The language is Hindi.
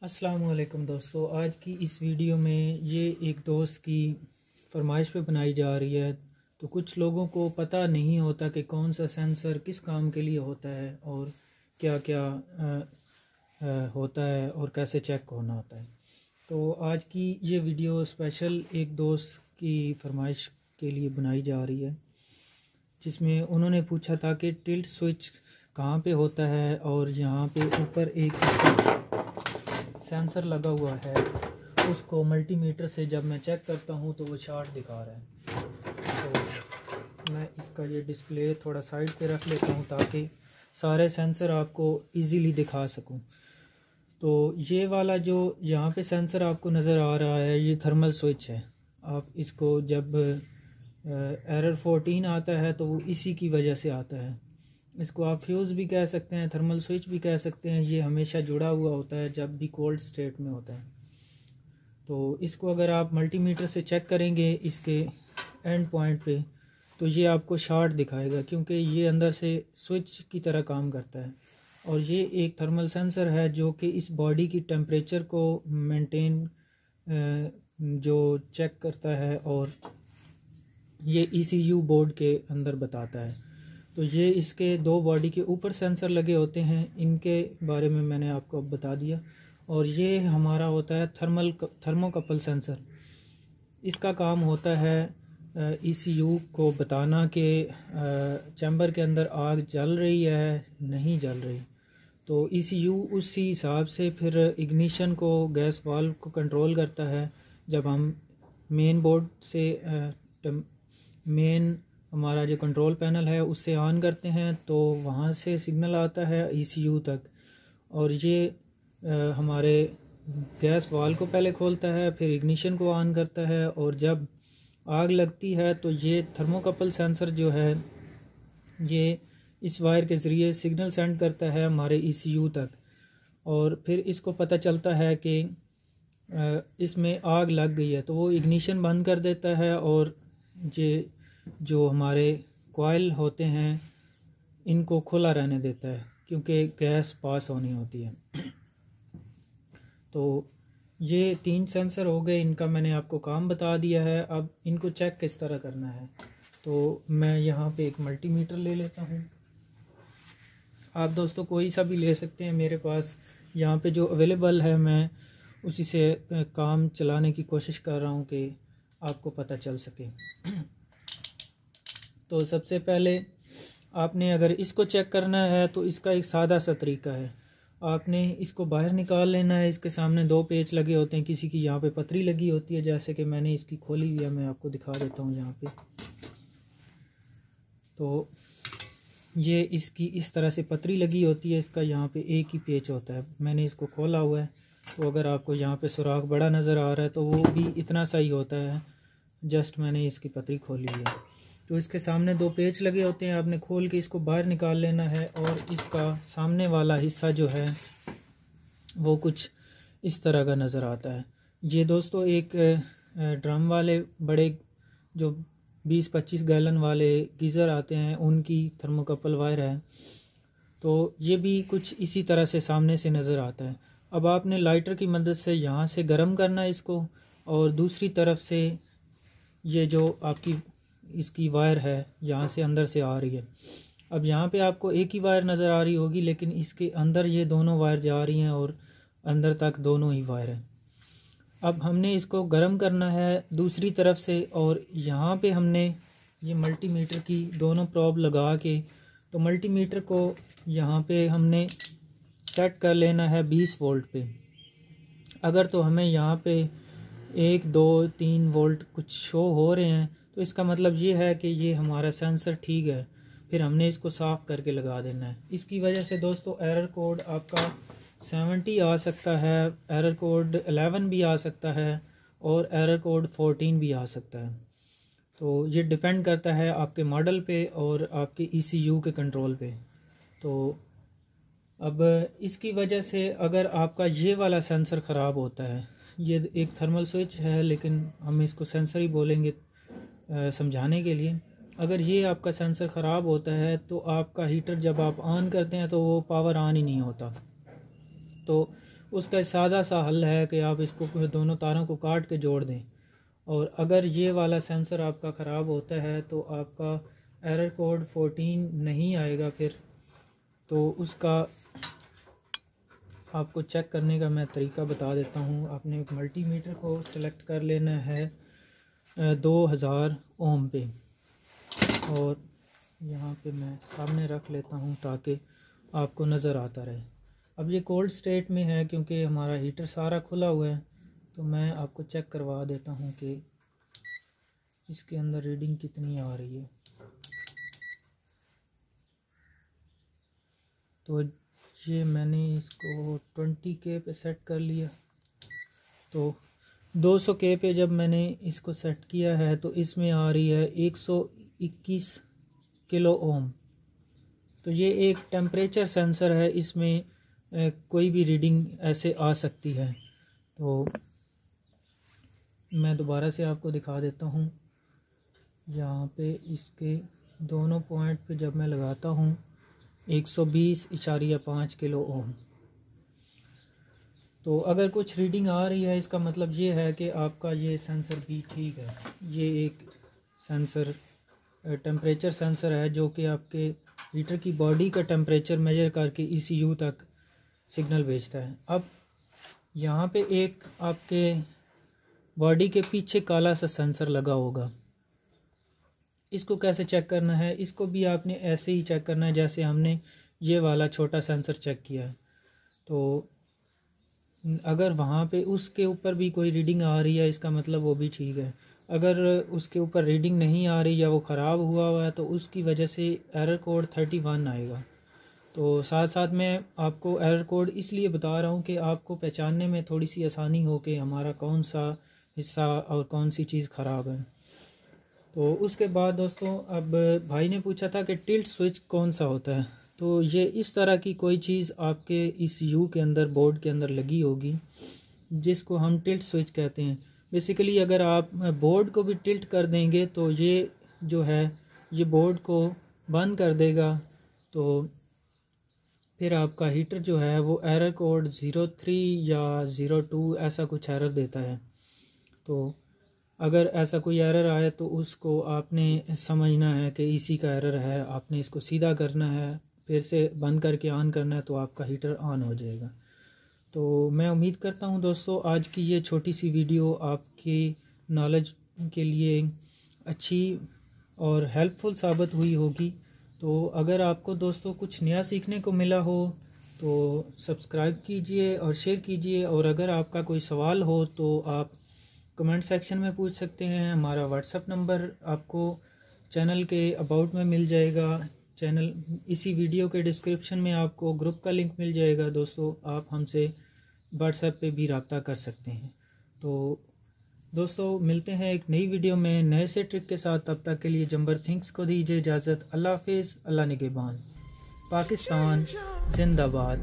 अस्सलाम वालेकुम दोस्तों, आज की इस वीडियो में ये एक दोस्त की फरमाइश पे बनाई जा रही है। तो कुछ लोगों को पता नहीं होता कि कौन सा सेंसर किस काम के लिए होता है और क्या क्या होता है और कैसे चेक होना होता है। तो आज की ये वीडियो स्पेशल एक दोस्त की फरमाइश के लिए बनाई जा रही है, जिसमें उन्होंने पूछा था कि टिल्ट स्विच कहाँ पे होता है और यहाँ पे ऊपर एक सेंसर लगा हुआ है, उसको मल्टीमीटर से जब मैं चेक करता हूँ तो वो शॉर्ट दिखा रहा है। तो मैं इसका ये डिस्प्ले थोड़ा साइड पे रख लेता हूँ ताकि सारे सेंसर आपको इजीली दिखा सकूँ। तो ये वाला जो यहाँ पे सेंसर आपको नज़र आ रहा है, ये थर्मल स्विच है। आप इसको जब एरर 14 आता है तो वो इसी की वजह से आता है। इसको आप फ्यूज़ भी कह सकते हैं, थर्मल स्विच भी कह सकते हैं। ये हमेशा जुड़ा हुआ होता है जब भी कोल्ड स्टेट में होता है। तो इसको अगर आप मल्टीमीटर से चेक करेंगे इसके एंड पॉइंट पे, तो ये आपको शॉर्ट दिखाएगा, क्योंकि ये अंदर से स्विच की तरह काम करता है। और ये एक थर्मल सेंसर है जो कि इस बॉडी की टेम्परेचर को मेंटेन जो चेक करता है, और ये ECU बोर्ड के अंदर बताता है। तो ये इसके दो बॉडी के ऊपर सेंसर लगे होते हैं, इनके बारे में मैंने आपको अब बता दिया। और ये हमारा होता है थर्मोकपल सेंसर। इसका काम होता है ECU को बताना कि चैम्बर के अंदर आग जल रही है नहीं जल रही। तो ECU उसी हिसाब से फिर इग्निशन को, गैस वाल्व को कंट्रोल करता है। जब हम मेन बोर्ड से मेन हमारा जो कंट्रोल पैनल है उससे ऑन करते हैं तो वहाँ से सिग्नल आता है ECU तक, और ये हमारे गैस वाल्व को पहले खोलता है, फिर इग्निशन को ऑन करता है, और जब आग लगती है तो ये थर्मोकपल सेंसर जो है ये इस वायर के ज़रिए सिग्नल सेंड करता है हमारे ECU तक, और फिर इसको पता चलता है कि इसमें आग लग गई है तो वो इग्निशन बंद कर देता है, और ये जो हमारे कॉइल होते हैं इनको खुला रहने देता है, क्योंकि गैस पास होनी होती है। तो ये 3 सेंसर हो गए, इनका मैंने आपको काम बता दिया है। अब इनको चेक किस तरह करना है, तो मैं यहाँ पे एक मल्टीमीटर ले लेता हूँ। आप दोस्तों कोई सा भी ले सकते हैं, मेरे पास यहाँ पे जो अवेलेबल है मैं उसी से काम चलाने की कोशिश कर रहा हूँ कि आपको पता चल सके। तो सबसे पहले आपने अगर इसको चेक करना है तो इसका एक सादा सा तरीका है। आपने इसको बाहर निकाल लेना है। इसके सामने 2 पेच लगे होते हैं, किसी की यहाँ पे पतरी लगी होती है, जैसे कि मैंने इसकी खोली हुई है, मैं आपको दिखा देता हूँ यहाँ पे। तो ये इसकी इस तरह से पतरी लगी होती है, इसका यहाँ पे एक ही पेच होता है। मैंने इसको खोला हुआ है, तो अगर आपको यहाँ पे सुराख बड़ा नज़र आ रहा है तो वो भी इतना सा ही होता है, जस्ट मैंने इसकी पतरी खोली हुई है। तो इसके सामने 2 पेच लगे होते हैं, आपने खोल के इसको बाहर निकाल लेना है, और इसका सामने वाला हिस्सा जो है वो कुछ इस तरह का नज़र आता है। ये दोस्तों एक ड्रम वाले बड़े जो 20-25 गैलन वाले गीज़र आते हैं उनकी थर्मोकपल वायर है। तो ये भी कुछ इसी तरह से सामने से नज़र आता है। अब आपने लाइटर की मदद से यहाँ से गर्म करना है इसको, और दूसरी तरफ से ये जो आपकी इसकी वायर है यहाँ से अंदर से आ रही है। अब यहाँ पे आपको एक ही वायर नज़र आ रही होगी, लेकिन इसके अंदर ये दोनों वायर जा रही हैं और अंदर तक दोनों ही वायर हैं। अब हमने इसको गर्म करना है दूसरी तरफ से, और यहाँ पे हमने ये मल्टीमीटर की दोनों प्रॉब लगा के, तो मल्टीमीटर को यहाँ पे हमने सेट कर लेना है 20 वोल्ट पे। अगर तो हमें यहाँ पे 1, 2, 3 वोल्ट कुछ शो हो रहे हैं तो इसका मतलब ये है कि ये हमारा सेंसर ठीक है। फिर हमने इसको साफ़ करके लगा देना है। इसकी वजह से दोस्तों एरर कोड आपका 70 आ सकता है, एरर कोड 11 भी आ सकता है, और एरर कोड 14 भी आ सकता है। तो ये डिपेंड करता है आपके मॉडल पे और आपके ECU के कंट्रोल पे। तो अब इसकी वजह से अगर आपका ये वाला सेंसर ख़राब होता है, ये एक थर्मल स्विच है लेकिन हम इसको सेंसर ही बोलेंगे समझाने के लिए। अगर ये आपका सेंसर ख़राब होता है तो आपका हीटर जब आप ऑन करते हैं तो वो पावर ऑन ही नहीं होता। तो उसका सादा सा हल है कि आप इसको दोनों तारों को काट के जोड़ दें। और अगर ये वाला सेंसर आपका ख़राब होता है तो आपका एरर कोड 14 नहीं आएगा फिर। तो उसका आपको चेक करने का मैं तरीका बता देता हूँ। आपने मल्टीमीटर को सिलेक्ट कर लेना है 2000 ओम पे, और यहाँ पे मैं सामने रख लेता हूँ ताकि आपको नज़र आता रहे। अब ये कोल्ड स्टेट में है क्योंकि हमारा हीटर सारा खुला हुआ है, तो मैं आपको चेक करवा देता हूँ कि इसके अंदर रीडिंग कितनी आ रही है। तो ये मैंने इसको 20K पे सेट कर लिया। तो 200K पे जब मैंने इसको सेट किया है तो इसमें आ रही है 121 किलो ओम। तो ये एक टेम्परेचर सेंसर है, इसमें कोई भी रीडिंग ऐसे आ सकती है। तो मैं दोबारा से आपको दिखा देता हूँ। यहाँ पे इसके दोनों पॉइंट पे जब मैं लगाता हूँ 120.5 किलो ओम। तो अगर कुछ रीडिंग आ रही है इसका मतलब ये है कि आपका ये सेंसर भी ठीक है। ये एक सेंसर टेम्परेचर सेंसर है जो कि आपके हीटर की बॉडी का टेम्परेचर मेजर करके ECU तक सिग्नल भेजता है। अब यहाँ पे एक आपके बॉडी के पीछे काला सा सेंसर लगा होगा, इसको कैसे चेक करना है? इसको भी आपने ऐसे ही चेक करना है जैसे हमने ये वाला छोटा सेंसर चेक किया है। तो अगर वहाँ पे उसके ऊपर भी कोई रीडिंग आ रही है इसका मतलब वो भी ठीक है। अगर उसके ऊपर रीडिंग नहीं आ रही या वो ख़राब हुआ है तो उसकी वजह से एरर कोड 31 आएगा। तो साथ साथ मैं आपको एरर कोड इसलिए बता रहा हूँ कि आपको पहचानने में थोड़ी सी आसानी हो कि हमारा कौन सा हिस्सा और कौन सी चीज़ ख़राब है। तो उसके बाद दोस्तों, अब भाई ने पूछा था कि टिल्ट स्विच कौन सा होता है। तो ये इस तरह की कोई चीज़ आपके ECU के अंदर, बोर्ड के अंदर लगी होगी, जिसको हम टिल्ट स्विच कहते हैं। बेसिकली अगर आप बोर्ड को भी टिल्ट कर देंगे तो ये जो है ये बोर्ड को बंद कर देगा। तो फिर आपका हीटर जो है वो एरर कोड 03 या 02 ऐसा कुछ एरर देता है। तो अगर ऐसा कोई एरर आए तो उसको आपने समझना है कि इसी का एरर है, आपने इसको सीधा करना है, फिर से बंद करके ऑन करना है, तो आपका हीटर ऑन हो जाएगा। तो मैं उम्मीद करता हूं दोस्तों आज की ये छोटी सी वीडियो आपकी नॉलेज के लिए अच्छी और हेल्पफुल साबित हुई होगी। तो अगर आपको दोस्तों कुछ नया सीखने को मिला हो तो सब्सक्राइब कीजिए और शेयर कीजिए, और अगर आपका कोई सवाल हो तो आप कमेंट सेक्शन में पूछ सकते हैं। हमारा व्हाट्सएप नंबर आपको चैनल के अबाउट में मिल जाएगा। चैनल इसी वीडियो के डिस्क्रिप्शन में आपको ग्रुप का लिंक मिल जाएगा। दोस्तों आप हमसे व्हाट्सएप पे भी रब्ता कर सकते हैं। तो दोस्तों मिलते हैं एक नई वीडियो में नए से ट्रिक के साथ। तब तक के लिए जंबर थिंक्स को दीजिए इजाज़त। अल्लाह हाफिज़, अल्लाह निगहबान। पाकिस्तान जिंदाबाद।